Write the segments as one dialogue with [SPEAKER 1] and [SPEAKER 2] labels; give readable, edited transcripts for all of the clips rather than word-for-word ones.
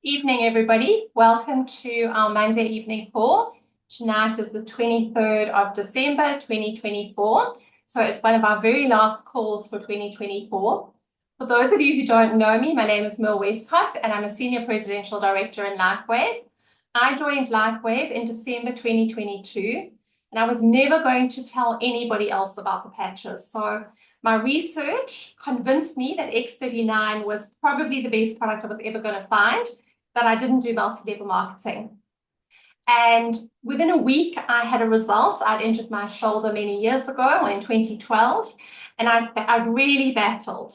[SPEAKER 1] Evening, everybody. Welcome to our Monday evening call. Tonight is the 23rd of December, 2024. So it's one of our very last calls for 2024. For those of you who don't know me, my name is Merle Westcott, and I'm a Senior Presidential Director in LifeWave. I joined LifeWave in December 2022, and I was never going to tell anybody else about the patches. So my research convinced me that X39 was probably the best product I was ever going to find, but I didn't do multi-level marketing. And within a week, I had a result. I'd injured my shoulder many years ago in 2012, and I'd really battled.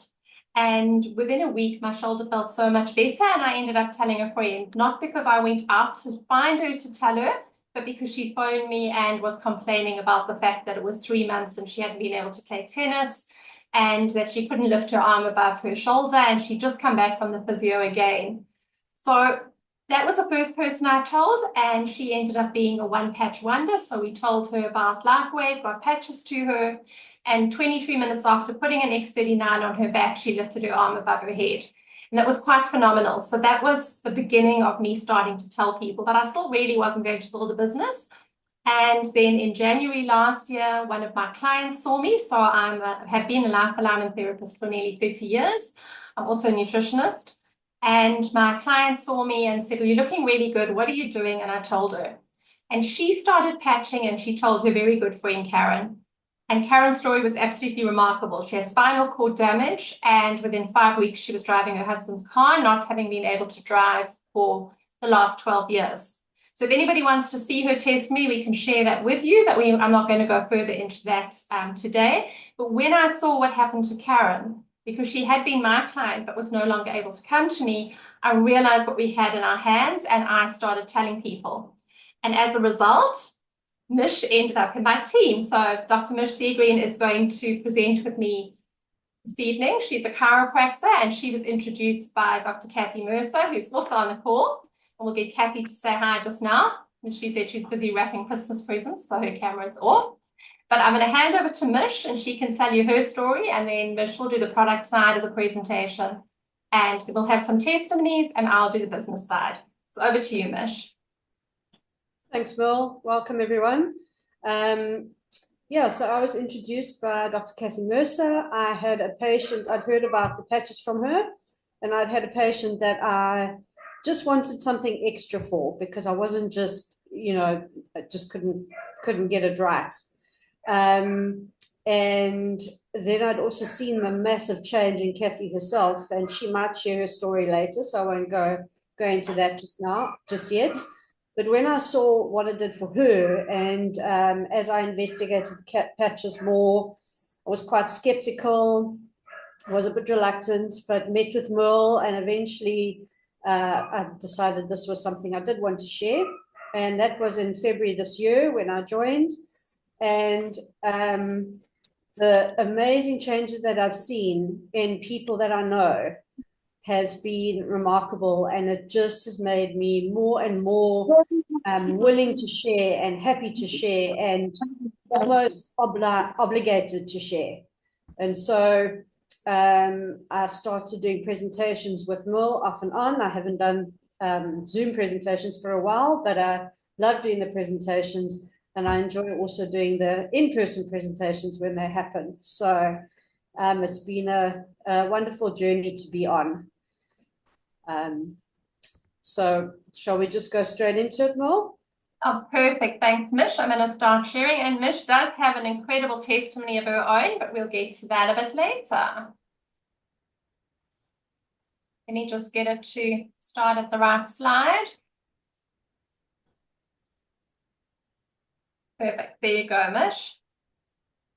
[SPEAKER 1] And within a week, my shoulder felt so much better, and I ended up telling a friend, not because I went out to find her to tell her, but because she phoned me and was complaining about the fact that it was 3 months and she hadn't been able to play tennis, and that she couldn't lift her arm above her shoulder, and she'd just come back from the physio again. So that was the first person I told, and she ended up being a one-patch wonder. So we told her about LifeWave, got patches to her, and 23 minutes after putting an X39 on her back, she lifted her arm above her head. And that was quite phenomenal. So that was the beginning of me starting to tell people, but I still really wasn't going to build a business. And then in January last year, one of my clients saw me. So I have been a life alignment therapist for nearly 30 years. I'm also a nutritionist. And my client saw me and said, well, you're looking really good. What are you doing? And I told her. And she started patching, and she told her very good friend, Karen. And Karen's story was absolutely remarkable. She has spinal cord damage, and within 5 weeks, she was driving her husband's car, not having been able to drive for the last 12 years. So if anybody wants to see her testimony, we can share that with you, but I'm not going to go further into that today. But when I saw what happened to Karen, because she had been my client but was no longer able to come to me, I realized what we had in our hands, and I started telling people. And as a result, Mich ended up in my team. So Dr. Mich Seagreen is going to present with me this evening. She's a chiropractor, and she was introduced by Dr. Kathy Mercer, who's also on the call. And we'll get Kathy to say hi just now. And she said she's busy wrapping Christmas presents, so her camera's off. But I'm going to hand over to Mich, and she can tell you her story, and then Mich will do the product side of the presentation, and we'll have some testimonies, and I'll do the business side. So over to you, Mich.
[SPEAKER 2] Thanks, Merle. Welcome, everyone. So I was introduced by Dr. Kathy Mercer. I had a patient, I'd heard about the patches from her, and I'd had a patient that I just wanted something extra for, because I wasn't just, I just couldn't get it right. And then I'd also seen the massive change in Kathy herself, and she might share her story later, so I won't go into that just yet. But when I saw what it did for her, and as I investigated the patches more, I was quite skeptical, I was a bit reluctant, but met with Merle, and eventually I decided this was something I did want to share. And that was in February this year when I joined. And the amazing changes that I've seen in people that I know has been remarkable, and it just has made me more and more willing to share and happy to share and almost obligated to share. And so I started doing presentations with Merle off and on. I haven't done Zoom presentations for a while, but I love doing the presentations, and I enjoy also doing the in-person presentations when they happen. So it's been a wonderful journey to be on. So shall we just go straight into it, Merle?
[SPEAKER 1] Oh, perfect. Thanks, Mich. I'm going to start sharing. And Mich does have an incredible testimony of her own, but we'll get to that a bit later. Let me just get it to start at the right slide. Perfect. There you go, Mich.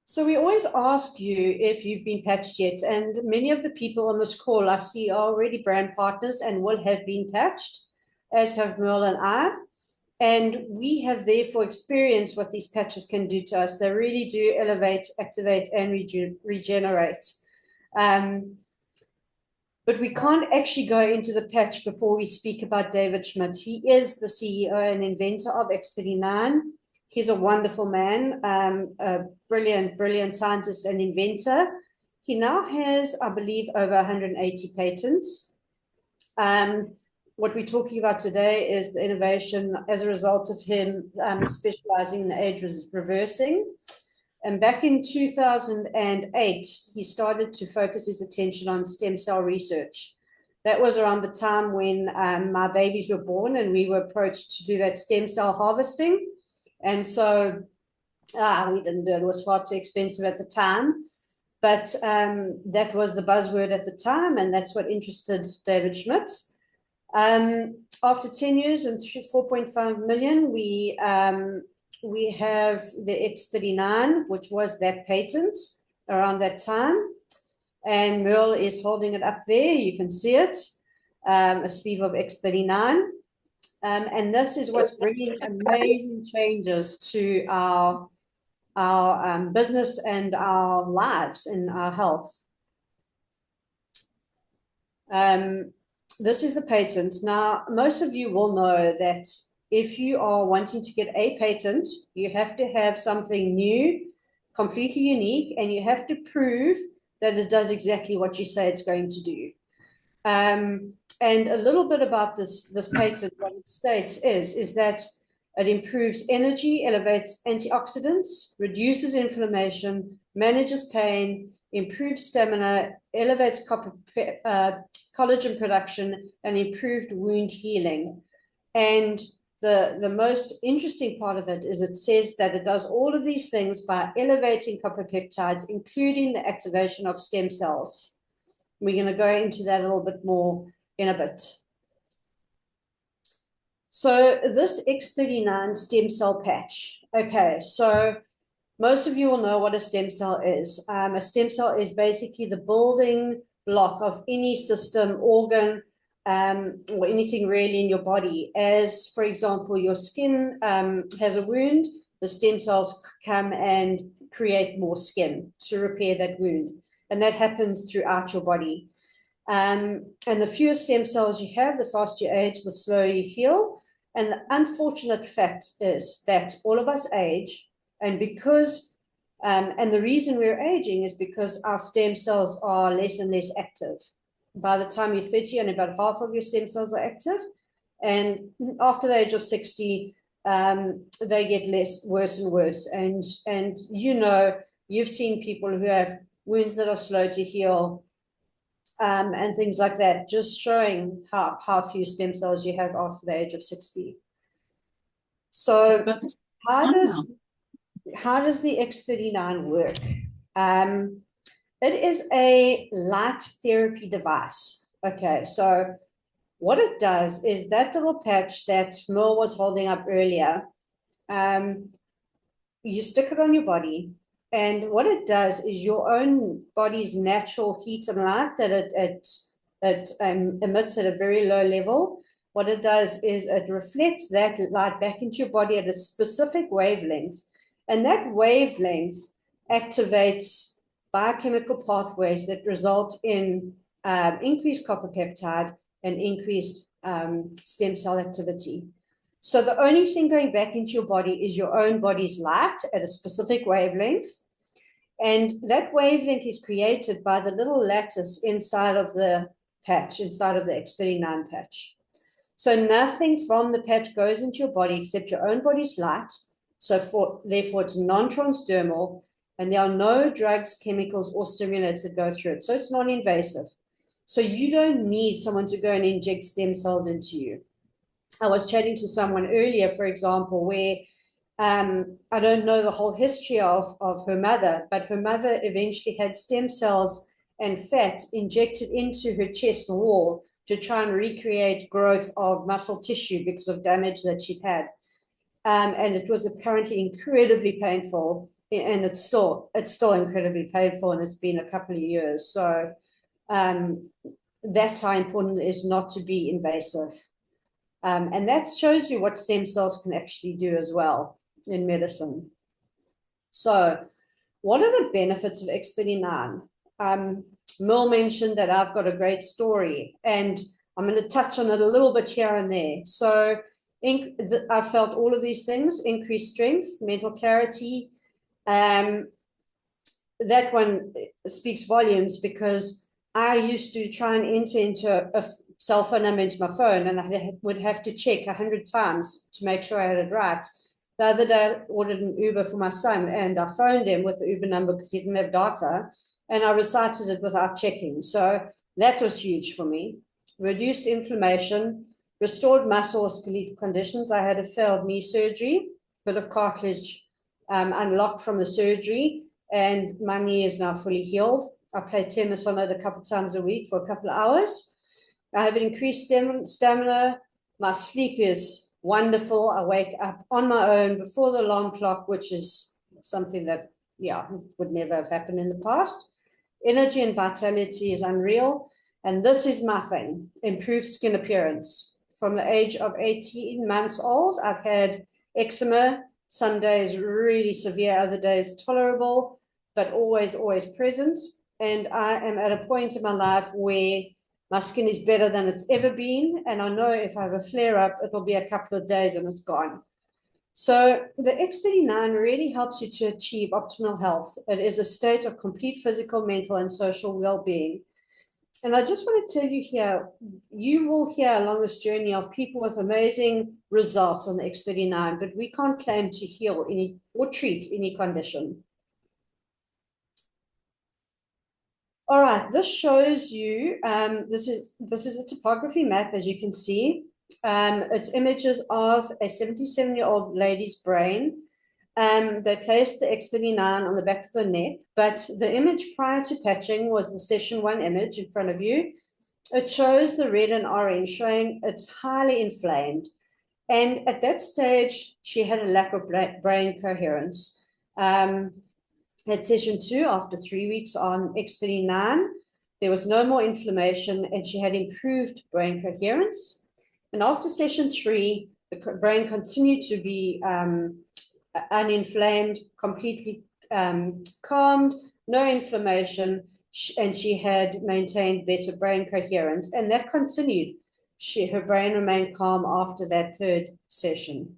[SPEAKER 2] So we always ask you if you've been patched yet, and many of the people on this call I see are already brand partners and will have been patched, as have Merle and I. And we have therefore experienced what these patches can do to us. They really do elevate, activate, and regenerate. But we can't actually go into the patch before we speak about David Schmidt. He is the CEO and inventor of X39. He's a wonderful man, a brilliant scientist and inventor. He now has, I believe, over 180 patents. what we're talking about today is the innovation as a result of him specializing in age reversing. And back in 2008, he started to focus his attention on stem cell research. That was around the time when my babies were born and we were approached to do that stem cell harvesting. And so we didn't do it. It was far too expensive at the time. But that was the buzzword at the time, and that's what interested David Schmidt. After 10 years and 4.5 million, we have the X39, which was that patent around that time. And Merle is holding it up there. You can see it, a sleeve of X39. And this is what's bringing amazing changes to our business and our lives and our health. This is the patent. Now, most of you will know that if you are wanting to get a patent, you have to have something new, completely unique, and you have to prove that it does exactly what you say it's going to do. And a little bit about this patent, what it states is that it improves energy, elevates antioxidants, reduces inflammation, manages pain, improves stamina, elevates collagen production, and improved wound healing. And the most interesting part of it is it says that it does all of these things by elevating copper peptides, including the activation of stem cells. We're going to go into that a little bit more in a bit. So this X39 stem cell patch. Okay, so most of you will know what a stem cell is. A stem cell is basically the building block of any system, organ, or anything really in your body. As, for example, your skin has a wound, the stem cells come and create more skin to repair that wound. And that happens throughout your body. And the fewer stem cells you have, the faster you age, the slower you heal. And the unfortunate fact is that all of us age, and because, and the reason we're aging is because our stem cells are less and less active. By the time you're 30, only about half of your stem cells are active. And after the age of 60, they get worse and worse. And you know, you've seen people who have wounds that are slow to heal, and things like that, just showing how few stem cells you have after the age of 60. So how does the X39 work? It is a light therapy device. Okay, so what it does is that little patch that Merle was holding up earlier, you stick it on your body. And what it does is your own body's natural heat and light that it emits at a very low level. What it does is it reflects that light back into your body at a specific wavelength. And that wavelength activates biochemical pathways that result in increased copper peptide and increased stem cell activity. So the only thing going back into your body is your own body's light at a specific wavelength. And that wavelength is created by the little lattice inside of the patch, inside of the X39 patch. So nothing from the patch goes into your body except your own body's light. So therefore it's non-transdermal, and there are no drugs, chemicals, or stimulants that go through it. So it's non-invasive. So you don't need someone to go and inject stem cells into you. I was chatting to someone earlier, for example, where I don't know the whole history of her mother, but her mother eventually had stem cells and fat injected into her chest wall to try and recreate growth of muscle tissue because of damage that she'd had. And it was apparently incredibly painful, and it's still incredibly painful, and it's been a couple of years. So that's how important it is not to be invasive. And that shows you what stem cells can actually do as well in medicine. So what are the benefits of X39? Merle mentioned that I've got a great story, and I'm going to touch on it a little bit here and there. So I felt all of these things: increased strength, mental clarity. That one speaks volumes, because I used to try and enter into cell phone number into my phone, and I would have to check 100 times to make sure I had it right. The other day, I ordered an Uber for my son, and I phoned him with the Uber number because he didn't have data, and I recited it without checking. So that was huge for me. Reduced inflammation, restored muscle or skeletal conditions. I had a failed knee surgery, bit of cartilage unlocked from the surgery, and my knee is now fully healed. I play tennis on it a couple of times a week for a couple of hours. I have an increased stamina. My sleep is wonderful. I wake up on my own before the alarm clock, which is something that, would never have happened in the past. Energy and vitality is unreal. And this is my thing, improved skin appearance. From the age of 18 months old, I've had eczema, some days really severe, other days tolerable, but always, always present. And I am at a point in my life where my skin is better than it's ever been. And I know if I have a flare up, it'll be a couple of days and it's gone. So the X39 really helps you to achieve optimal health. It is a state of complete physical, mental, and social well-being. And I just want to tell you here, you will hear along this journey of people with amazing results on the X39, but we can't claim to heal any or treat any condition. All right, this shows you, this is a topography map, as you can see. It's images of a 77-year-old lady's brain. They placed the X39 on the back of the neck, but the image prior to patching was the session 1 image in front of you. It shows the red and orange, showing it's highly inflamed. And at that stage, she had a lack of brain coherence. At session 2, after 3 weeks on X39, there was no more inflammation and she had improved brain coherence. And after session 3, the brain continued to be uninflamed, completely calmed, no inflammation, and she had maintained better brain coherence. And that continued. Her brain remained calm after that 3rd session.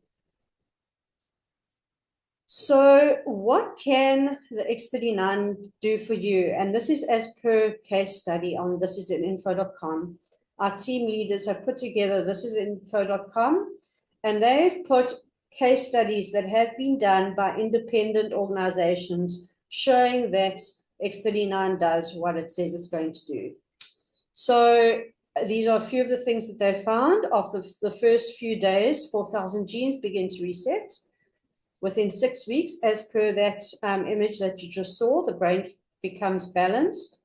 [SPEAKER 2] So what can the X39 do for you? And this is as per case study on this is in info.com. Our team leaders have put together this is info.com, and they've put case studies that have been done by independent organizations showing that X39 does what it says it's going to do. So these are a few of the things that they found. After the first few days, 4,000 genes begin to reset. Within 6 weeks, as per that image that you just saw, the brain becomes balanced.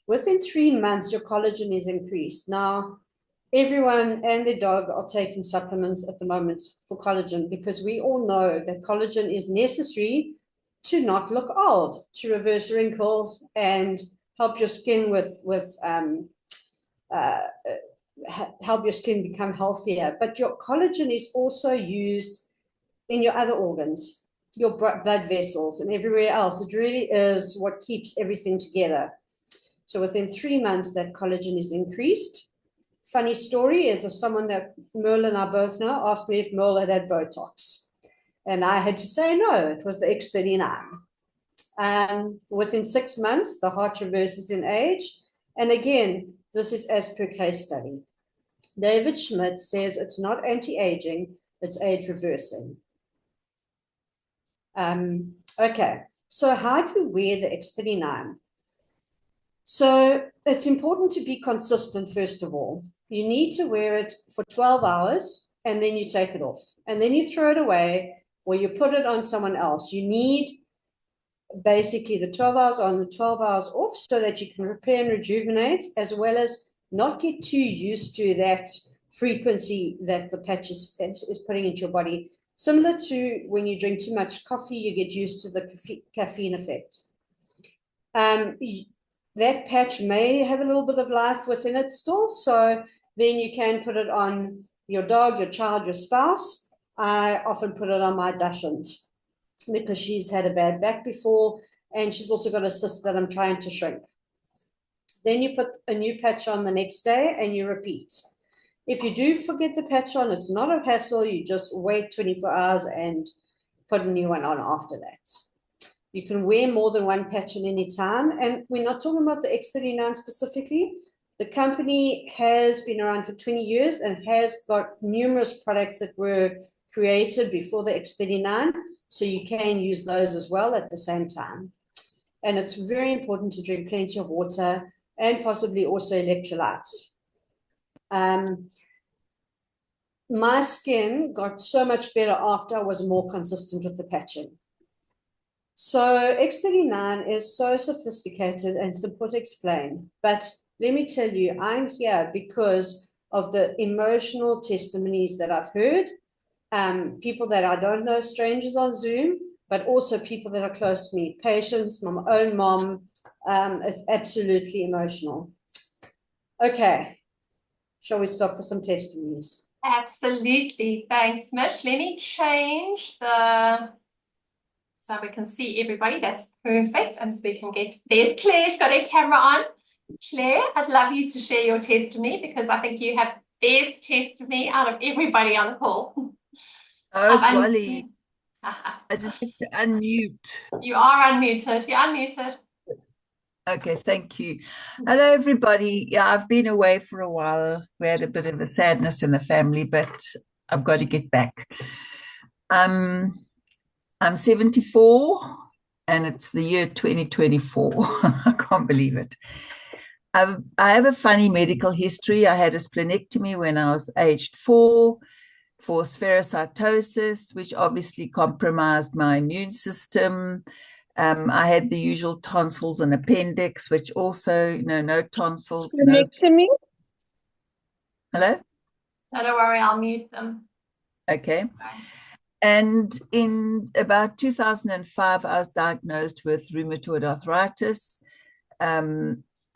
[SPEAKER 2] Within 3 months, your collagen is increased. Now, everyone and their dog are taking supplements at the moment for collagen because we all know that collagen is necessary to not look old, to reverse wrinkles and help your skin help your skin become healthier. But your collagen is also used in your other organs, your blood vessels and everywhere else. It really is what keeps everything together. So within 3 months, that collagen is increased. Funny story is someone that Merle and I both know asked me if Merle had Botox. And I had to say no, it was the X39. Within 6 months, the heart reverses in age. And again, this is as per case study. David Schmidt says it's not anti-aging, it's age reversing. Okay, so how do we wear the X39? So it's important to be consistent, first of all. You need to wear it for 12 hours and then you take it off. And then you throw it away or you put it on someone else. You need basically the 12 hours on, the 12 hours off so that you can repair and rejuvenate, as well as not get too used to that frequency that the patch is putting into your body. Similar to when you drink too much coffee, you get used to the caffeine effect. That patch may have a little bit of life within it still, so then you can put it on your dog, your child, your spouse. I often put it on my Dachshund because she's had a bad back before, and she's also got a cyst that I'm trying to shrink. Then you put a new patch on the next day and you repeat. If you do forget the patch on, it's not a hassle. You just wait 24 hours and put a new one on after that. You can wear more than one patch at any time. And we're not talking about the X39 specifically. The company has been around for 20 years and has got numerous products that were created before the X39, so you can use those as well at the same time. And it's very important to drink plenty of water and possibly also electrolytes. My skin got so much better after I was more consistent with the patching. So X39 is so sophisticated and simple to explain, but let me tell you, I'm here because of the emotional testimonies that I've heard, people that I don't know, strangers on Zoom, but also people that are close to me, patients, my own mom. It's absolutely emotional. Okay, shall we stop for some testimonies?
[SPEAKER 1] Absolutely. Thanks, Mich. Let me change so we can see everybody. That's perfect. And so we can there's Claire. She's got her camera on. Claire, I'd love you to share your testimony because I think you have best testimony out of everybody on the call.
[SPEAKER 3] Oh, golly. I just have to unmute.
[SPEAKER 1] You are unmuted. You're unmuted.
[SPEAKER 3] Okay, thank you. Hello, everybody. Yeah, I've been away for a while. We had a bit of a sadness in the family, but I've got to get back. I'm 74, and it's the year 2024. I can't believe it. I have a funny medical history. I had a splenectomy when I was aged 4 for spherocytosis, which obviously compromised my immune system. I had the usual tonsils and appendix, which also, no tonsils.
[SPEAKER 2] Splenectomy?
[SPEAKER 3] Hello?
[SPEAKER 1] No, don't worry, I'll mute them.
[SPEAKER 3] Okay. And in about 2005, I was diagnosed with rheumatoid arthritis.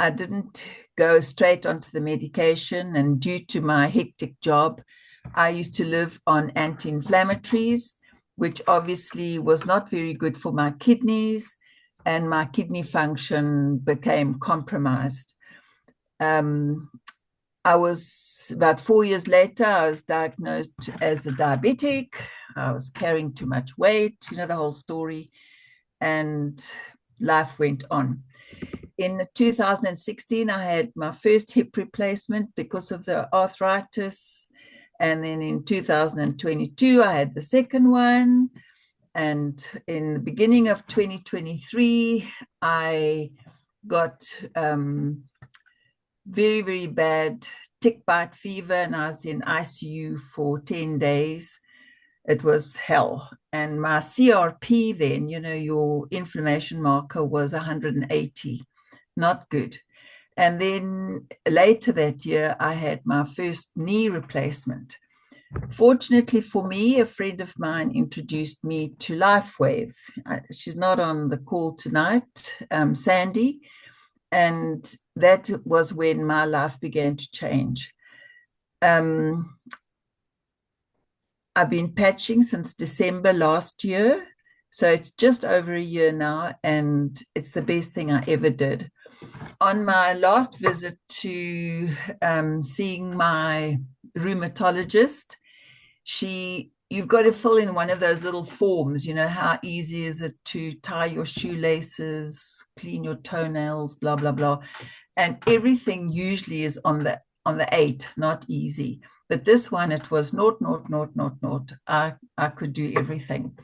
[SPEAKER 3] I didn't go straight onto the medication, and due to my hectic job, I used to live on anti-inflammatories, which obviously was not very good for my kidneys, and my kidney function became compromised. I was, about 4 years later, I was diagnosed as a diabetic. I was carrying too much weight, the whole story, and life went on. In 2016, I had my first hip replacement because of the arthritis. And then in 2022, I had the second one. And in the beginning of 2023, I got very, very bad tick bite fever, and I was in ICU for 10 days. It was hell. And my CRP then, your inflammation marker, was 180. Not good. And then later that year, I had my first knee replacement. Fortunately for me, a friend of mine introduced me to LifeWave. She's not on the call tonight, Sandy. And that was when my life began to change. I've been patching since December last year. So it's just over a year now, and it's the best thing I ever did. On my last visit to seeing my rheumatologist, you've got to fill in one of those little forms. How easy is it to tie your shoelaces, clean your toenails, blah, blah, blah. And everything usually is on the 8, not easy. But this one, it was naught. I could do everything.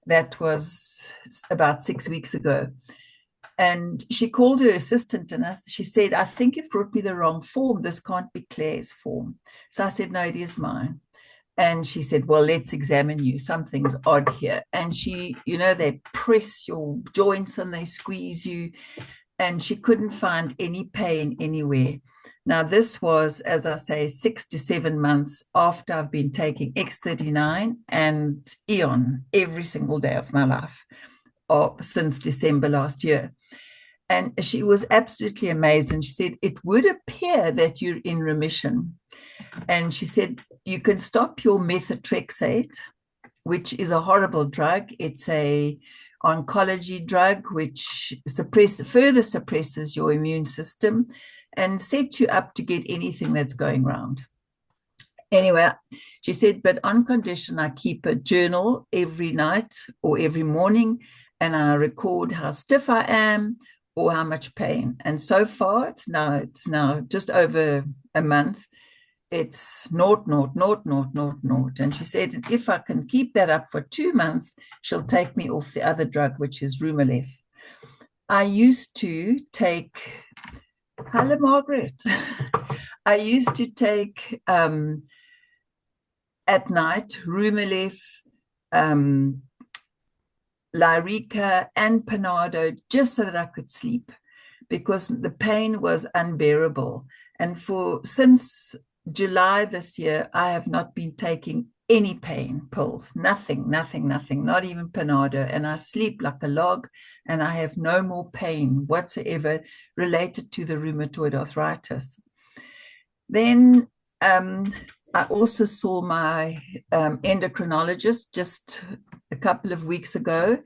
[SPEAKER 3] That was about 6 weeks ago. And she called her assistant and she said, I think you've brought me the wrong form. This can't be Claire's form. So I said, no, it is mine. And she said, well, let's examine you. Something's odd here. And they press your joints and they squeeze you. And she couldn't find any pain anywhere. Now, this was, as I say, 6 to 7 months after I've been taking X39 and Eon every single day of my life, since December last year. And she was absolutely amazing. She said, it would appear that you're in remission. And she said, you can stop your methotrexate, which is a horrible drug. It's a oncology drug which further suppresses your immune system and sets you up to get anything that's going around. Anyway, she said, but on condition I keep a journal every night or every morning, and I record how stiff I am, or how much pain. And so far, it's now just over a month. It's naught, naught, naught, naught, naught, naught. And she said, if I can keep that up for 2 months, she'll take me off the other drug, which is Rumelef. I used to take, hello, Margaret. I used to take at night Rumelef, Lyrica, and Panado, just so that I could sleep, because the pain was unbearable. And since July this year, I have not been taking any pain pills, nothing, not even Panado. And I sleep like a log, and I have no more pain whatsoever related to the rheumatoid arthritis. Then I also saw my endocrinologist just a couple of weeks ago,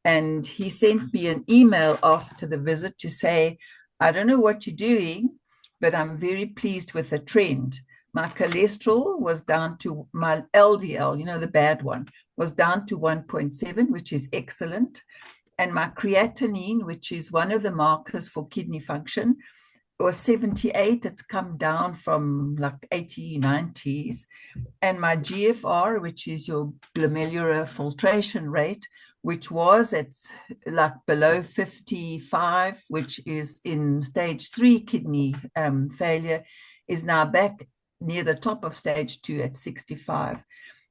[SPEAKER 3] and he sent me an email after the visit to say, I don't know what you're doing, but I'm very pleased with the trend. My cholesterol was down to, my LDL, the bad one, was down to 1.7, which is excellent. And my creatinine, which is one of the markers for kidney function, was 78. It's come down from like 80, 90s. And my GFR, which is your glomerular filtration rate, which was at like below 55, which is in stage 3 kidney failure, is now back near the top of stage 2 at 65.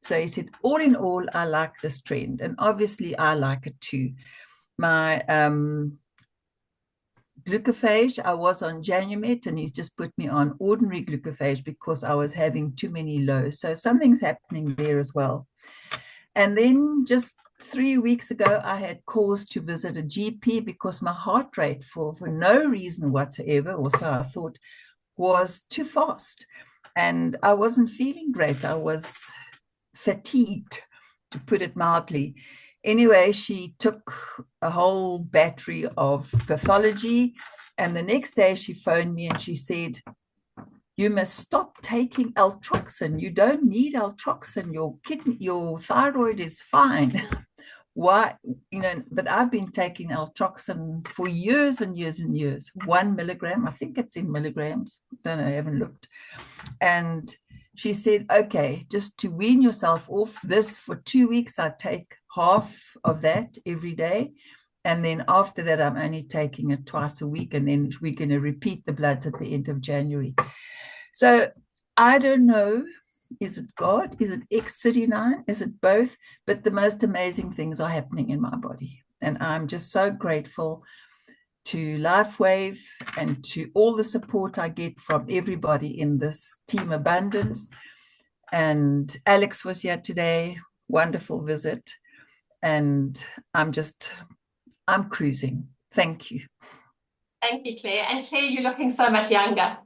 [SPEAKER 3] So he said, all in all, I like this trend. And obviously I like it too. My glucophage, I was on Janumet, and he's just put me on ordinary glucophage because I was having too many lows. So something's happening there as well. And then just 3 weeks ago, I had cause to visit a GP because my heart rate, for no reason whatsoever, or so I thought, was too fast. And I wasn't feeling great. I was fatigued, to put it mildly. Anyway, she took a whole battery of pathology, and the next day she phoned me and she said, you must stop taking altroxin. You don't need altroxin. Your thyroid is fine. Why? But I've been taking altroxin for years and years and years. 1 milligram, I think it's in milligrams. Don't know, I haven't looked. And she said, okay, just to wean yourself off this for 2 weeks, I take half of that every day. And then after that, I'm only taking it twice a week. And then we're going to repeat the bloods at the end of January. So I don't know, is it God? Is it X39? Is it both? But the most amazing things are happening in my body. And I'm just so grateful to LifeWave and to all the support I get from everybody in this Team Abundance. And Alex was here today, wonderful visit. And I'm cruising. Thank you.
[SPEAKER 1] Thank you, Claire. And Claire, you're looking so much younger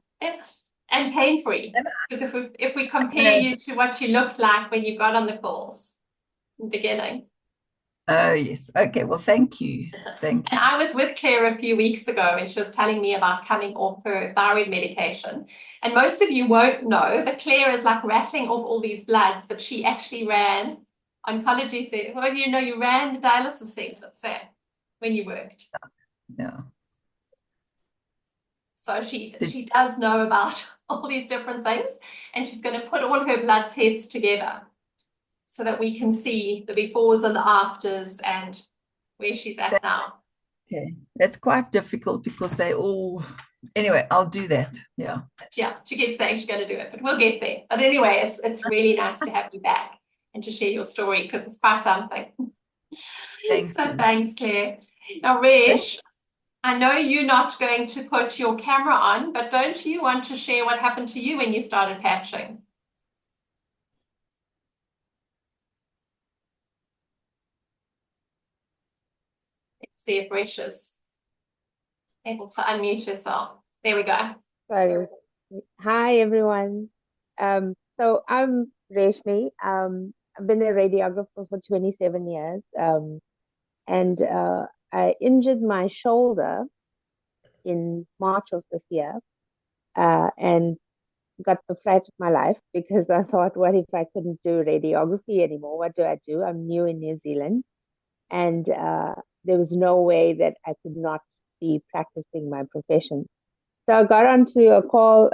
[SPEAKER 1] and pain-free. Because if we compare you to what you looked like when you got on the calls in the beginning.
[SPEAKER 3] Oh, yes. Okay. Well, thank you. Thank you.
[SPEAKER 1] And I was with Claire a few weeks ago, and she was telling me about coming off her thyroid medication. And most of you won't know, but Claire is like rattling off all these bloods, but she actually ran oncology center. Well, you ran the dialysis center, Sam, when you worked.
[SPEAKER 3] Yeah.
[SPEAKER 1] So she does know about all these different things, and she's going to put all her blood tests together so that we can see the befores and the afters and where she's at now.
[SPEAKER 3] Okay, that's quite difficult because anyway, I'll do that. Yeah.
[SPEAKER 1] Yeah, she keeps saying she's going to do it, but we'll get there. But anyway, it's really nice to have you back and to share your story because it's quite something.
[SPEAKER 3] Thank you.
[SPEAKER 1] Thanks, Claire. Now, Reg, I know you're not going to put your camera on, but don't you want to share what happened to you when you started patching? Let's see if Reg is able to unmute yourself. There we go.
[SPEAKER 4] Sorry. Hi, everyone. So I'm Reshmi. I've been a radiographer for 27 years. And I injured my shoulder in March of this year, and got the fright of my life because I thought, what if I couldn't do radiography anymore? What do I do? I'm new in New Zealand, and there was no way that I could not be practicing my profession. So I got onto a call.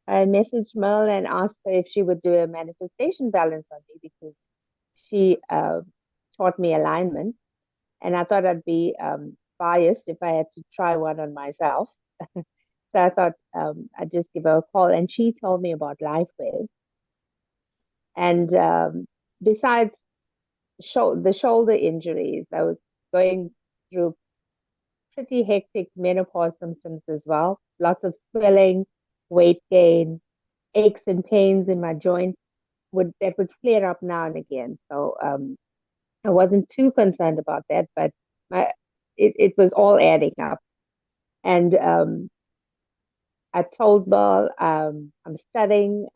[SPEAKER 4] I messaged Merle and asked her if she would do a manifestation balance on me because she taught me alignment. And I thought I'd be biased if I had to try one on myself. So I thought I'd just give her a call. And she told me about LifeWave. And besides the shoulder injuries, I was going through pretty hectic menopause symptoms as well. Lots of swelling, weight gain, aches and pains in my joints that would flare up now and again. So I wasn't too concerned about that, but it was all adding up. And I told Merle, I'm studying,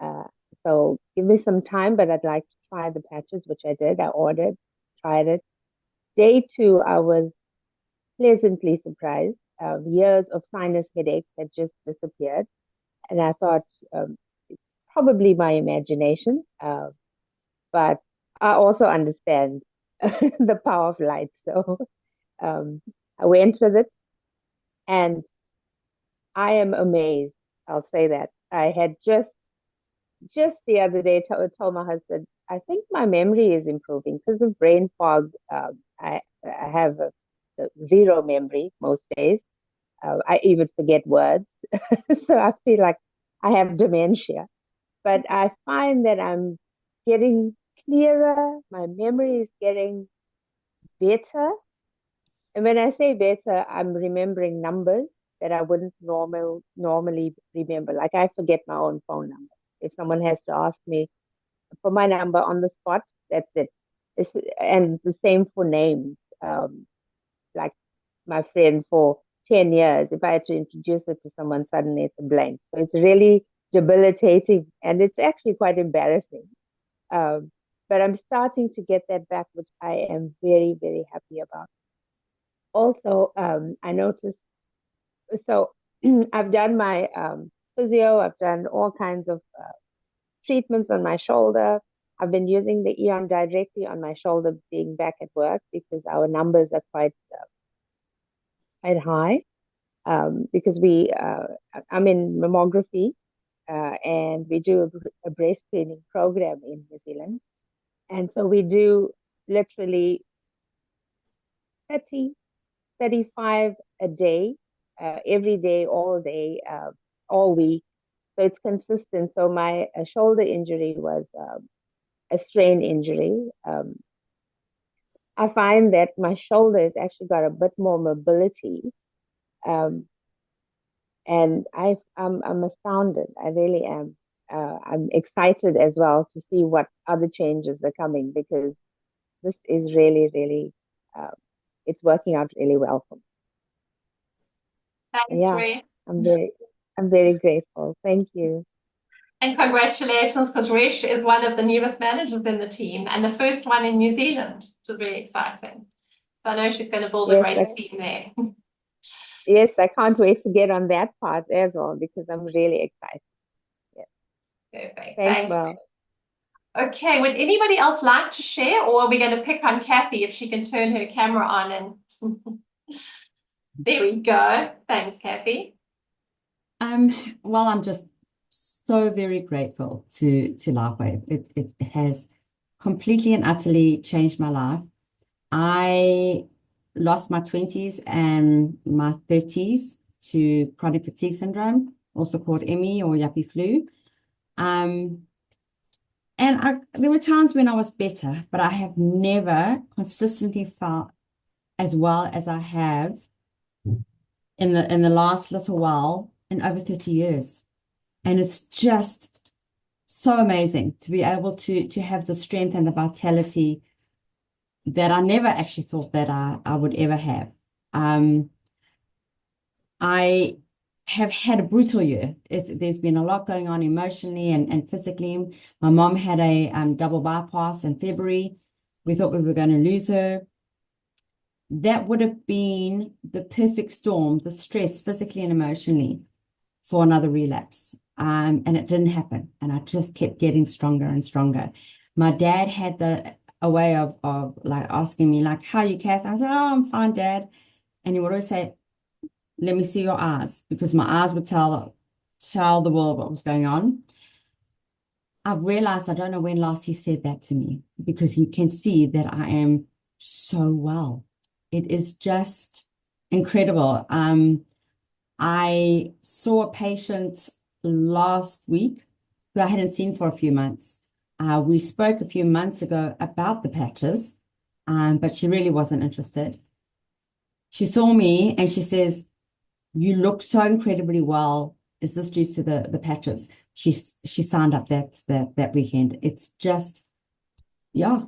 [SPEAKER 4] so give me some time, but I'd like to try the patches, which I did. I ordered, tried it. Day 2, I was pleasantly surprised. Years of sinus headaches had just disappeared. And I thought, probably my imagination, but I also understand the power of light. So I went with it, and I am amazed. I'll say that. I had just the other day told my husband, I think my memory is improving because of brain fog. I have zero memory most days. I even forget words. So I feel like I have dementia. But I find that I'm getting clearer. My memory is getting better. And when I say better, I'm remembering numbers that I wouldn't normally remember. Like I forget my own phone number. If someone has to ask me for my number on the spot, that's it. And the same for names. Like my friend for 10 years, if I had to introduce it to someone, suddenly it's a blank. So it's really debilitating, and it's actually quite embarrassing. But I'm starting to get that back, which I am very, very happy about. Also, I noticed, so I've done my physio, I've done all kinds of treatments on my shoulder. I've been using the Eon directly on my shoulder being back at work because our numbers are quite high. Because I'm in mammography and we do a breast screening program in New Zealand. And so we do literally 30, 35 a day, every day, all week. So it's consistent. So my shoulder injury was a strain injury. I find that my shoulder has actually got a bit more mobility. And I'm astounded. I really am. I'm excited as well to see what other changes are coming because this is really, really, it's working out really well for me.
[SPEAKER 1] Thanks,
[SPEAKER 4] Yeah,
[SPEAKER 1] Ray.
[SPEAKER 4] I'm very grateful. Thank you.
[SPEAKER 1] And congratulations, because Resh is one of the newest managers in the team and the first one in New Zealand, which is really exciting. So I know she's going to build a great team there.
[SPEAKER 4] Yes, I can't wait to get on that part as well because I'm really excited. Yeah.
[SPEAKER 1] Perfect.
[SPEAKER 4] Thanks, Merle.
[SPEAKER 1] Okay, would anybody else like to share, or are we going to pick on Kathy if she can turn her camera on? And there we go. Thanks, Kathy.
[SPEAKER 5] Well, I'm just so very grateful to LifeWave. It has completely and utterly changed my life. I lost my 20s and my 30s to chronic fatigue syndrome, also called ME or yuppie flu. And there were times when I was better, but I have never consistently felt as well as I have in the last little while in over 30 years. And it's just so amazing to be able to have the strength and the vitality that I never actually thought that I would ever have. I have had a brutal year. There's been a lot going on emotionally and physically. My mom had a double bypass in February. We thought we were going to lose her. That would have been the perfect storm, the stress physically and emotionally for another relapse. And it didn't happen. And I just kept getting stronger and stronger. My dad had a way of like asking me, like, how are you, Kath? I said, oh, I'm fine, Dad. And he would always say, let me see your eyes, because my eyes would tell the world what was going on. I've realized, I don't know when last he said that to me, because he can see that I am so well. It is just incredible. I saw a patient last week who I hadn't seen for a few months. We spoke a few months ago about the patches, but she really wasn't interested. She saw me and she says, "You look so incredibly well. Is this due to the patches?" She signed up that weekend. It's just, yeah,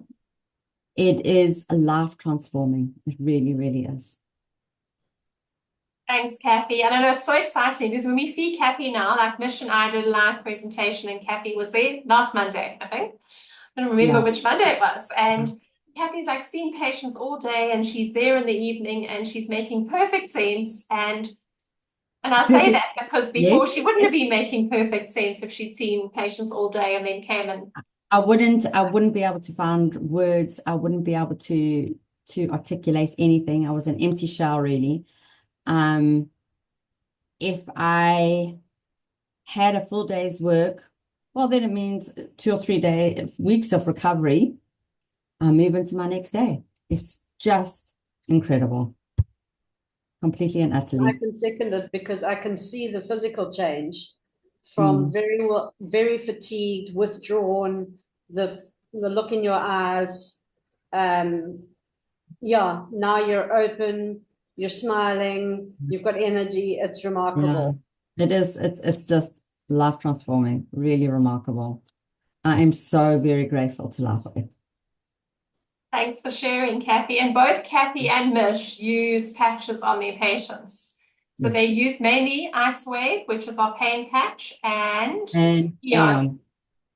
[SPEAKER 5] it is life transforming. It really, really is.
[SPEAKER 1] Thanks, Kathy. And I know it's so exciting because when we see Kathy now, like Mich and I did a live presentation and Kathy was there last Monday, I think. I don't remember which Monday it was. And Kathy's like seeing patients all day and she's there in the evening and she's making perfect sense. And I say that because before she wouldn't have been making perfect sense if she'd seen patients all day and then came and
[SPEAKER 5] I wouldn't be able to find words. I wouldn't be able to articulate anything. I was an empty shell, really. If I had a full day's work, well, then it means 2 or 3 weeks of recovery. I move into my next day. It's just incredible. Completely and utterly.
[SPEAKER 2] I can second it because I can see the physical change from very fatigued, withdrawn, the look in your eyes. Yeah, now you're open, you're smiling, you've got energy. It's remarkable.
[SPEAKER 5] Yeah, it is. It's just life transforming, really remarkable. I am so very grateful to LifeWave.
[SPEAKER 1] Thanks for sharing, Kathy. And both Kathy and Mich use patches on their patients. So they use mainly IceWave, which is our pain patch, and Aeon.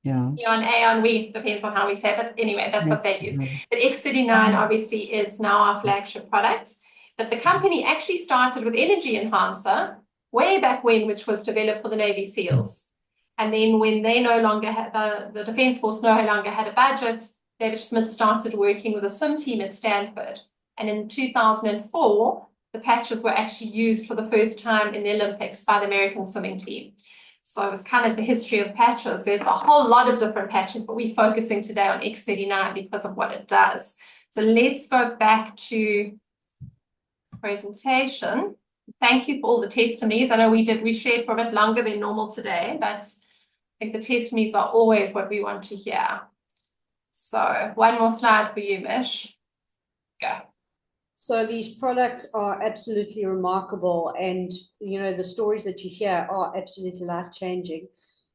[SPEAKER 5] Yeah.
[SPEAKER 1] Aeon, depends on how we say it, but anyway, that's what they use. But X39 obviously is now our flagship product. But the company actually started with Energy Enhancer way back when, which was developed for the Navy SEALs. And then when they no longer had, the Defence Force no longer had a budget, David Smith started working with a swim team at Stanford. And in 2004, the patches were actually used for the first time in the Olympics by the American swimming team. So it was kind of the history of patches. There's a whole lot of different patches, but we're focusing today on X39 because of what it does. So let's go back to presentation. Thank you for all the testimonies. I know we shared for a bit longer than normal today, but I think the testimonies are always what we want to hear. So one more slide for you, Mich. Go.
[SPEAKER 2] So these products are absolutely remarkable, and the stories that you hear are absolutely life-changing.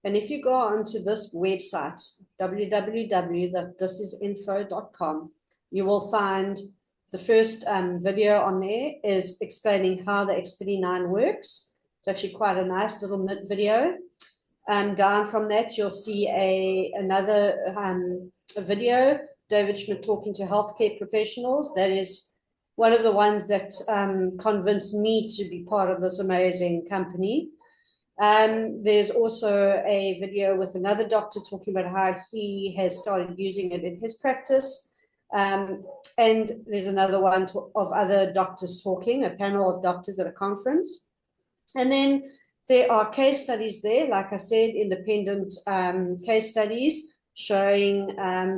[SPEAKER 2] And if you go onto this website, www.thisisinfo.com, you will find the first video on there is explaining how the X39 works. It's actually quite a nice little video. Down from that, you'll see another video, David Schmidt talking to healthcare professionals. That is one of the ones that convinced me to be part of this amazing company. There's also a video with another doctor talking about how he has started using it in his practice. And there's another one of other doctors talking, a panel of doctors at a conference. And then there are case studies there, like I said, independent case studies showing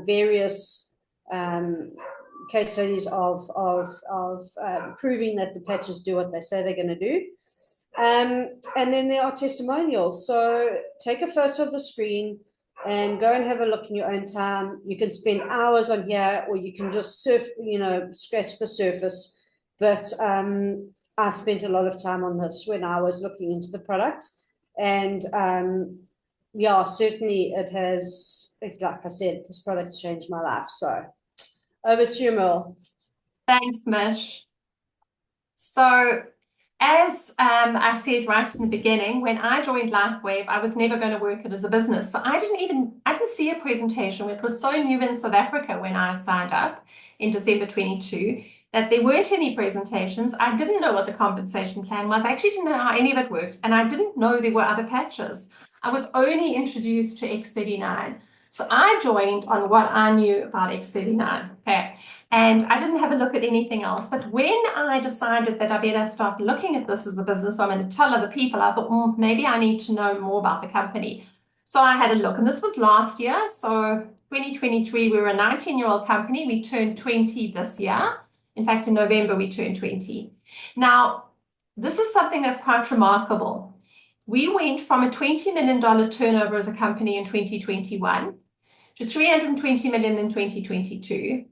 [SPEAKER 2] various case studies of proving that the patches do what they say they're going to do. And then there are testimonials. So take a photo of the screen and go and have a look in your own time. You can spend hours on here, or you can just scratch the surface. But I spent a lot of time on this when I was looking into the product. And yeah, certainly it has, like I said, this product's changed my life. So over to you, Merle.
[SPEAKER 1] Thanks, Mich. So as I said right in the beginning, when I joined LifeWave, I was never going to work it as a business. So I didn't see a presentation. It was so new in South Africa when I signed up in December 22 that there weren't any presentations. I didn't know what the compensation plan was. I actually didn't know how any of it worked. And I didn't know there were other patches. I was only introduced to X39. So I joined on what I knew about X39, okay? And I didn't have a look at anything else. But when I decided that I better start looking at this as a business, so I'm going to tell other people, I thought, maybe I need to know more about the company. So I had a look, and this was last year. So 2023, we were a 19-year-old company. We turned 20 this year. In fact, in November, we turned 20. Now, this is something that's quite remarkable. We went from a $20 million turnover as a company in 2021 to 320 million in 2022,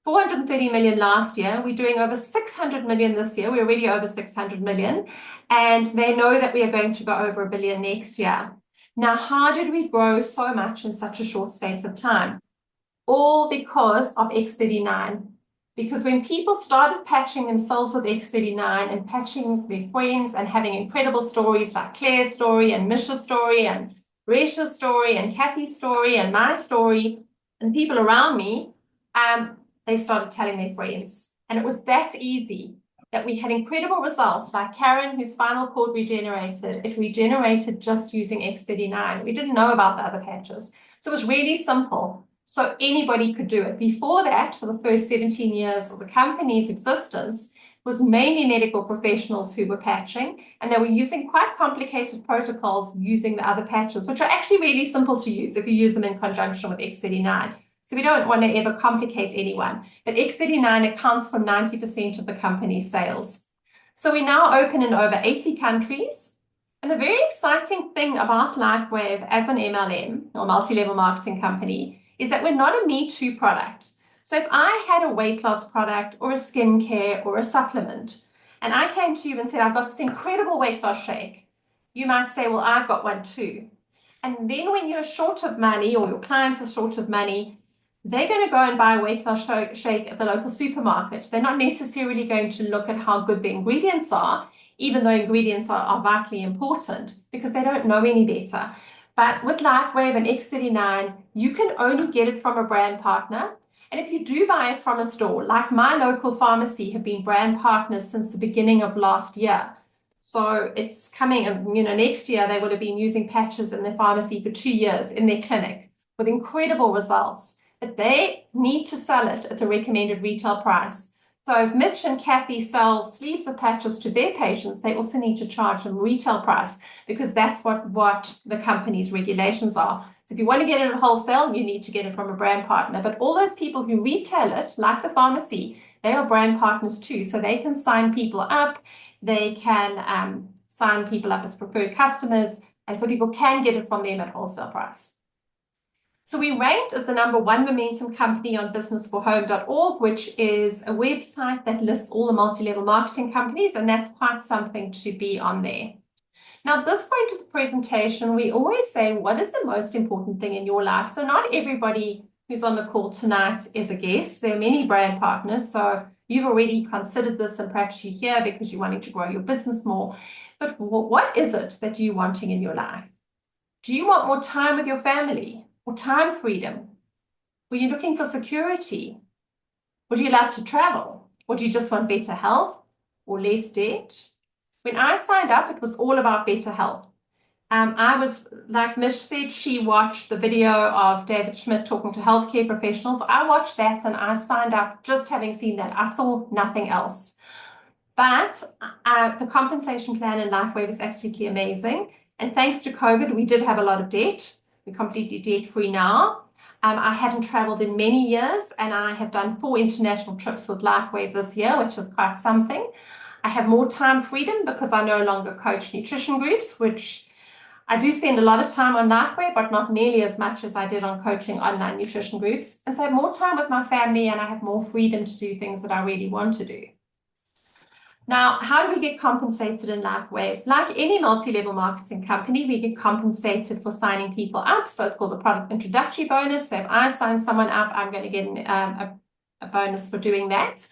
[SPEAKER 1] 430 million last year. We're doing over 600 million this year. We're already over 600 million, and they know that we are going to go over $1 billion next year. Now, how did we grow so much in such a short space of time? All because of X39. Because when people started patching themselves with X39 and patching their friends and having incredible stories like Claire's story and Mich's story and Resha's story and Kathy's story and my story and people around me, they started telling their friends. And it was that easy that we had incredible results, like Karen, whose spinal cord regenerated. It regenerated just using X39. We didn't know about the other patches. So it was really simple. So anybody could do it. Before that, for the first 17 years of the company's existence, it was mainly medical professionals who were patching, and they were using quite complicated protocols using the other patches, which are actually really simple to use if you use them in conjunction with X39. So we don't want to ever complicate anyone. But X39 accounts for 90% of the company's sales. So we're now open in over 80 countries. And the very exciting thing about LifeWave as an MLM, or multi-level marketing company, is that we're not a Me Too product. So if I had a weight loss product or a skincare or a supplement, and I came to you and said, I've got this incredible weight loss shake, you might say, well, I've got one too. And then when you're short of money or your client is short of money, they're going to go and buy a weight loss shake at the local supermarket. They're not necessarily going to look at how good the ingredients are, even though ingredients are vitally important, because they don't know any better. But with LifeWave and X39, you can only get it from a brand partner. And if you do buy it from a store, like my local pharmacy have been brand partners since the beginning of last year. So it's coming, next year they would have been using patches in their pharmacy for 2 years in their clinic with incredible results. But they need to sell it at the recommended retail price. So if Mich and Kathy sell sleeves of patches to their patients, they also need to charge them retail price, because that's what the company's regulations are. So if you want to get it at wholesale, you need to get it from a brand partner. But all those people who retail it, like the pharmacy, they are brand partners too. So they can sign people up. They can sign people up as preferred customers. And so people can get it from them at wholesale price. So we ranked as the #1 momentum company on businessforhome.org, which is a website that lists all the multi-level marketing companies, and that's quite something to be on there. Now, at this point of the presentation, we always say, what is the most important thing in your life? So not everybody who's on the call tonight is a guest. There are many brand partners, so you've already considered this, and perhaps you're here because you're wanting to grow your business more. But what is it that you're wanting in your life? Do you want more time with your family? Or time freedom? Were you looking for security? Would you love to travel? Or do you just want better health or less debt? When I signed up, it was all about better health. I was, like Mich said, she watched the video of David Schmidt talking to healthcare professionals. I watched that and I signed up just having seen that. I saw nothing else. But the compensation plan in LifeWave is absolutely amazing. And thanks to COVID, we did have a lot of debt. We're completely debt-free now. I hadn't traveled in many years, and I have done 4 international trips with LifeWave this year, which is quite something. I have more time freedom because I no longer coach nutrition groups, which I do spend a lot of time on LifeWave, but not nearly as much as I did on coaching online nutrition groups. And so I have more time with my family, and I have more freedom to do things that I really want to do. Now, how do we get compensated in LifeWave? Like any multi-level marketing company, we get compensated for signing people up. So it's called a product introductory bonus. So if I sign someone up, I'm going to get a bonus for doing that.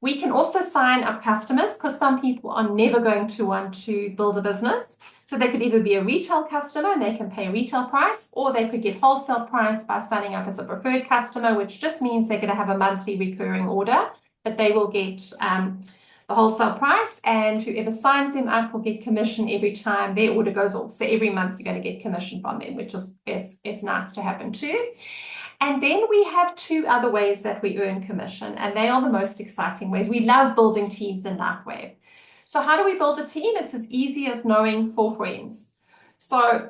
[SPEAKER 1] We can also sign up customers, because some people are never going to want to build a business. So they could either be a retail customer and they can pay retail price, or they could get wholesale price by signing up as a preferred customer, which just means they're going to have a monthly recurring order, but they will get the wholesale price, and whoever signs them up will get commission every time their order goes off. So every month you're going to get commission from them, which is nice to happen too. And then we have two other ways that we earn commission, and they are the most exciting ways. We love building teams in LifeWave. So how do we build a team? It's as easy as knowing 4 friends. So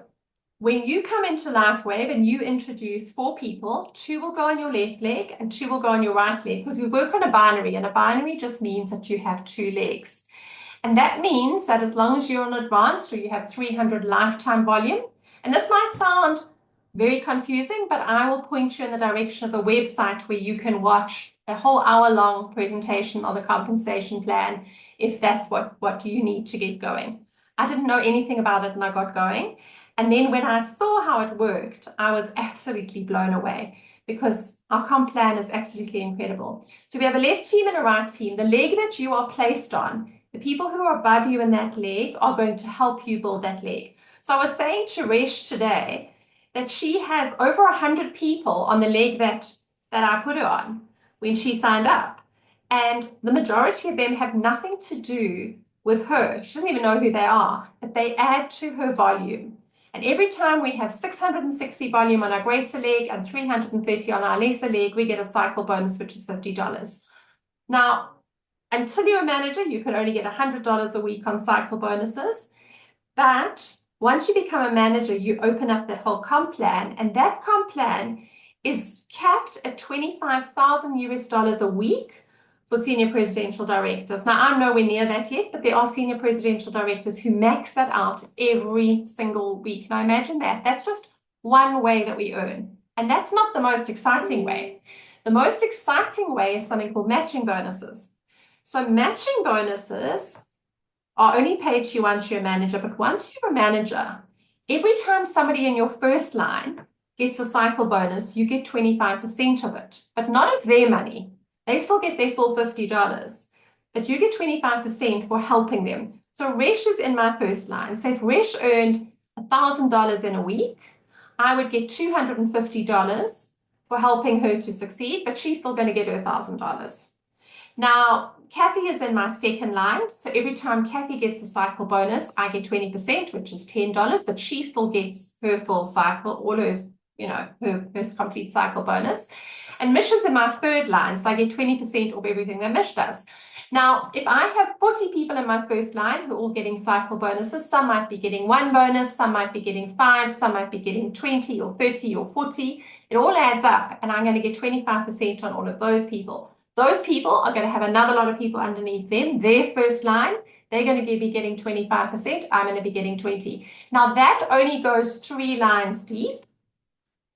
[SPEAKER 1] when you come into LifeWave and you introduce 4 people, 2 will go on your left leg and 2 will go on your right leg, because we work on a binary, and a binary just means that you have 2 legs. And that means that as long as you're on advanced or you have 300 lifetime volume, and this might sound very confusing, but I will point you in the direction of the website where you can watch a whole hour-long presentation on the compensation plan if that's what you need to get going. I didn't know anything about it and I got going. And then when I saw how it worked, I was absolutely blown away, because our comp plan is absolutely incredible. So we have a left team and a right team. The leg that you are placed on, the people who are above you in that leg are going to help you build that leg. So I was saying to Resh today that she has over 100 people on the leg that I put her on when she signed up. And the majority of them have nothing to do with her. She doesn't even know who they are, but they add to her volume. And every time we have 660 volume on our greater leg and 330 on our lesser leg, we get a cycle bonus, which is $50. Now, until you're a manager, you can only get $100 a week on cycle bonuses. But once you become a manager, you open up that whole comp plan, and that comp plan is capped at $25,000 a week for senior presidential directors. Now, I'm nowhere near that yet, but there are senior presidential directors who max that out every single week. Now, imagine that. That's just one way that we earn. And that's not the most exciting way. The most exciting way is something called matching bonuses. So matching bonuses are only paid to you once you're a manager, but once you're a manager, every time somebody in your first line gets a cycle bonus, you get 25% of it, but not of their money. They still get their full $50, but you get 25% for helping them. So Resh is in my first line. So if Resh earned $1,000 in a week, I would get $250 for helping her to succeed, but she's still going to get her $1,000. Now, Kathy is in my second line. So every time Kathy gets a cycle bonus, I get 20%, which is $10, but she still gets her full cycle, all her, her complete cycle bonus. And Mich is in my third line, so I get 20% of everything that Mich does. Now, if I have 40 people in my first line who are all getting cycle bonuses, some might be getting 1 bonus, some might be getting 5, some might be getting 20 or 30 or 40. It all adds up, and I'm going to get 25% on all of those people. Those people are going to have another lot of people underneath them. Their first line, they're going to be getting 25%. I'm going to be getting 20. Now, that only goes 3 lines deep,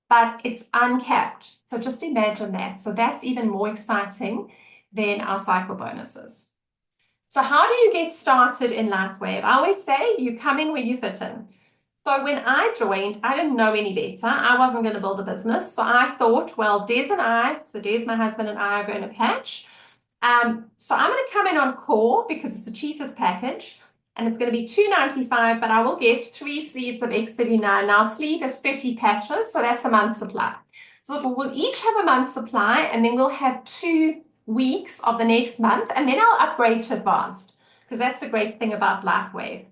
[SPEAKER 1] but it's uncapped. So just imagine that. So that's even more exciting than our cycle bonuses. So how do you get started in LifeWave? I always say you come in where you fit in. So when I joined, I didn't know any better. I wasn't going to build a business. So I thought, well, Des and I, so Des, my husband, and I are going to patch. So I'm going to come in on core because it's the cheapest package. And it's going to be $2.95, but I will get 3 sleeves of X39. Now, a sleeve is 30 patches, so that's a month's supply. So we'll each have a month's supply, and then we'll have 2 weeks of the next month, and then I'll upgrade to advanced, because that's a great thing about LifeWave.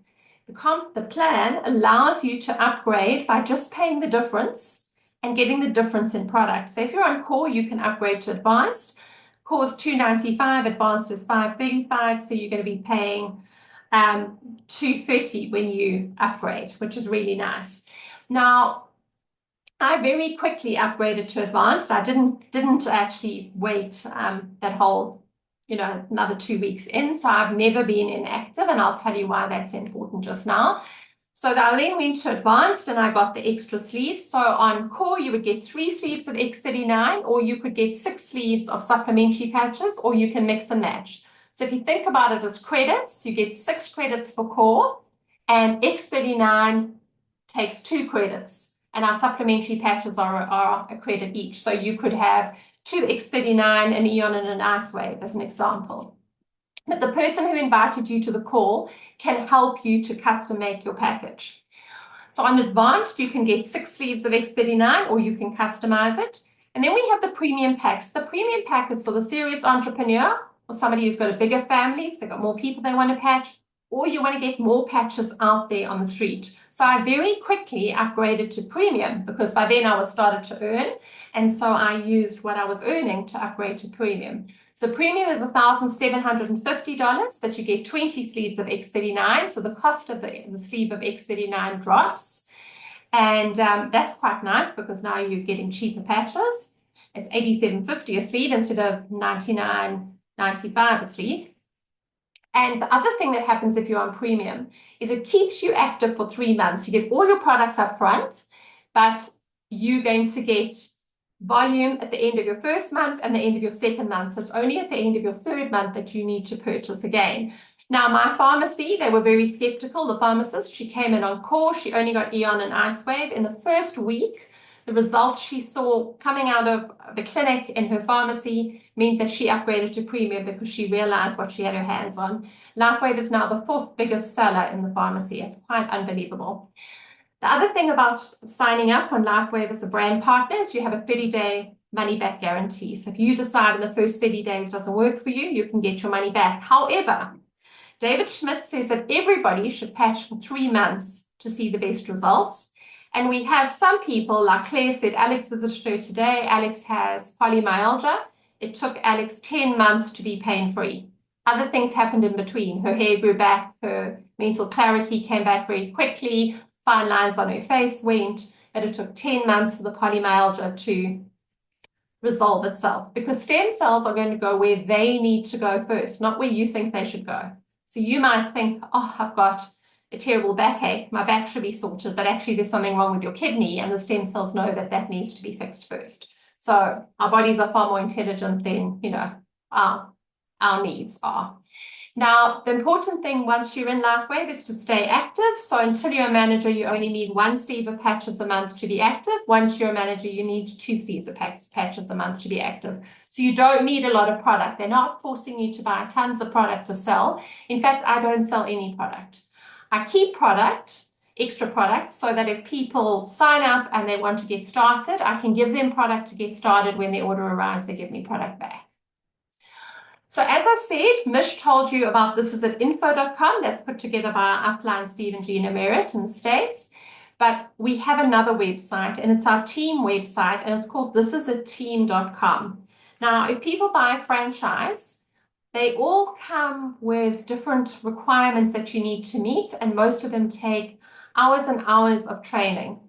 [SPEAKER 1] The plan allows you to upgrade by just paying the difference and getting the difference in product. So if you're on core, you can upgrade to advanced. Core is $2.95, advanced is $5.35, so you're going to be paying $2.30 when you upgrade, which is really nice. Now, I very quickly upgraded to advanced. I didn't actually wait that whole, another 2 weeks in. So I've never been inactive, and I'll tell you why that's important just now. So I then went to advanced and I got the extra sleeves. So on core, you would get 3 sleeves of X39, or you could get 6 sleeves of supplementary patches, or you can mix and match. So if you think about it as credits, you get 6 credits for core, and X39 takes 2 credits, and our supplementary patches are a credit each. So you could have 2 X39, an Eon, and an Ice Wave as an example. But the person who invited you to the call can help you to custom make your package. So on advanced, you can get 6 sleeves of X39, or you can customize it. And then we have the premium packs. The premium pack is for the serious entrepreneur or somebody who's got a bigger family, so they've got more people they want to patch, or you want to get more patches out there on the street. So I very quickly upgraded to premium because by then I was started to earn. And so I used what I was earning to upgrade to premium. So premium is $1,750, but you get 20 sleeves of X39. So the cost of the sleeve of X39 drops. And that's quite nice because now you're getting cheaper patches. It's $87.50 a sleeve instead of $99.95 a sleeve. And the other thing that happens if you're on premium is it keeps you active for 3 months. You get all your products up front, but you're going to get volume at the end of your first month and the end of your second month. So it's only at the end of your third month that you need to purchase again. Now, my pharmacy, they were very skeptical. The pharmacist, she came in on course. She only got Eon and Icewave. In the first week, the results she saw coming out of the clinic in her pharmacy meant that she upgraded to premium because she realized what she had her hands on. LifeWave is now the 4th biggest seller in the pharmacy. It's quite unbelievable. The other thing about signing up on LifeWave as a brand partner is you have a 30-day money-back guarantee. So if you decide in the first 30 days doesn't work for you, you can get your money back. However, David Schmidt says that everybody should patch for 3 months to see the best results. And we have some people, like Claire said, Alex visited her today. Alex has polymyalgia. It took Alex 10 months to be pain-free. Other things happened in between. Her hair grew back, her mental clarity came back very quickly, fine lines on her face went, and it took 10 months for the polymyalgia to resolve itself because stem cells are going to go where they need to go first, not where you think they should go. So you might think, oh, I've got a terrible backache, my back should be sorted, but actually there's something wrong with your kidney and the stem cells know that that needs to be fixed first. So our bodies are far more intelligent than, our needs are. Now, the important thing once you're in LifeWave is to stay active. So until you're a manager, you only need 1 sleeve of patches a month to be active. Once you're a manager, you need 2 sleeves of patches a month to be active. So you don't need a lot of product. They're not forcing you to buy tons of product to sell. In fact, I don't sell any product. I keep product, extra product, so that if people sign up and they want to get started, I can give them product to get started. When the order arrives, they give me product back. So as I said, Mich told you about thisisatinfo.com. That's put together by our upline, Steve and Gina Merritt in the States. But we have another website, and it's our team website, and it's called thisisateam.com. Now, if people buy a franchise, they all come with different requirements that you need to meet, and most of them take hours and hours of training.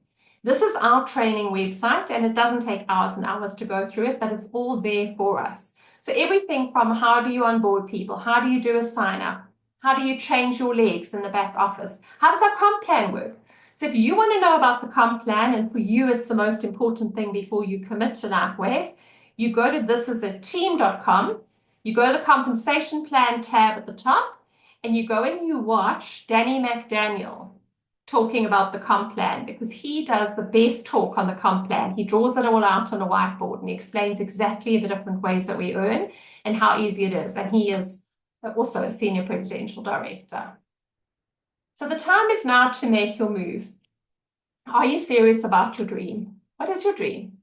[SPEAKER 1] This is our training website, and it doesn't take hours and hours to go through it, but it's all there for us. So everything from how do you onboard people, how do you do a sign up, how do you change your legs in the back office, how does our comp plan work? So if you want to know about the comp plan, and for you it's the most important thing before you commit to LifeWave, you go to thisisateam.com, you go to the compensation plan tab at the top, and you go and you watch Danny McDaniel talking about the comp plan, because he does the best talk on the comp plan. He draws it all out on a whiteboard and he explains exactly the different ways that we earn and how easy it is. And he is also a senior presidential director. So the time is now to make your move. Are you serious about your dream? What is your dream?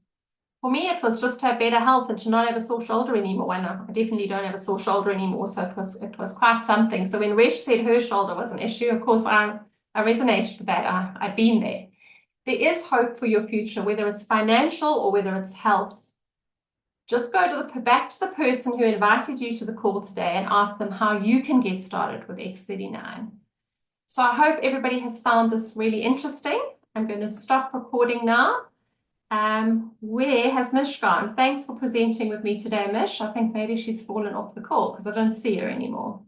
[SPEAKER 1] For me, it was just to have better health and to not have a sore shoulder anymore. And I definitely don't have a sore shoulder anymore. So it was quite something. So when Resh said her shoulder was an issue, of course, I resonated with that. I've been there. There is hope for your future, whether it's financial or whether it's health. Just go back to the person who invited you to the call today and ask them how you can get started with X39. So I hope everybody has found this really interesting. I'm going to stop recording now. Where has Mich gone? Thanks for presenting with me today, Mich. I think maybe she's fallen off the call because I don't see her anymore.